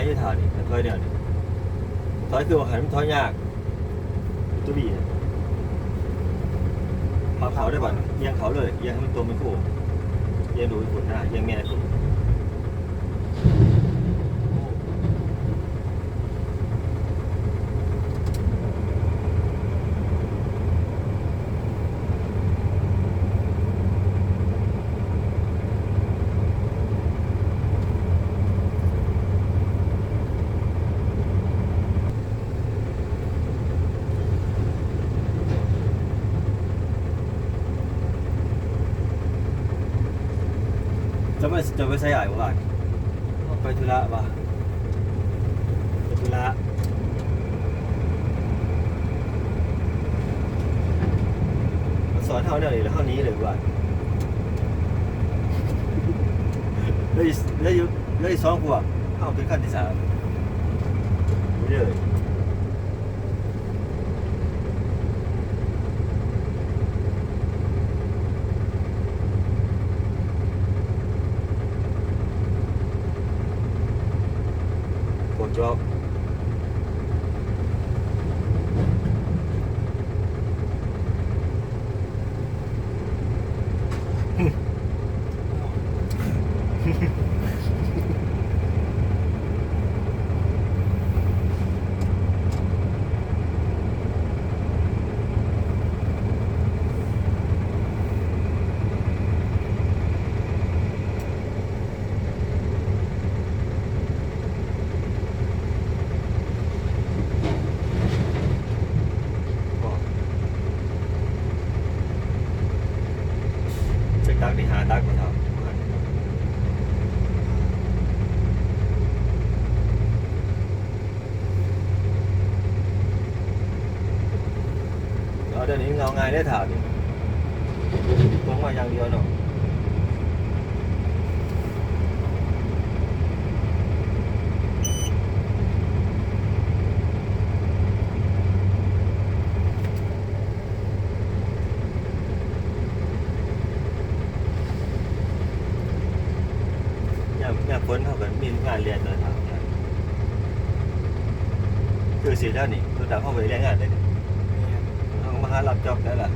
อยู่ถานี่ถอยเดียวนี่ถอยคือว่าหันมันถอยยากตัวบีมาเขาได้บ่เอียงเขาเลยเอียงให้มันตัวมันคู่เอียงดูผลหน้าเอียงแม่คุณจะไปใช้ใหญ่กว่าไปธุระป่ะไปธุระสอนเท่าเนี่ยหรือเท่านี้เลยว่าเลยสองขวบเข้าเป็นขั้นที่สามไม่เลยจบตักที่หาตักมาทำเดี๋ยวนี้เงาง่ายได้ถามดิตรงมาอย่างเดียวเนาะเนี่ยพ้นเท่ากันมีงานเรียนเลยถามคือสิแล้วนี่ตัวดาวเข้าไปเรียนงานได้เขามาหารับจ็อบได้ล่ะ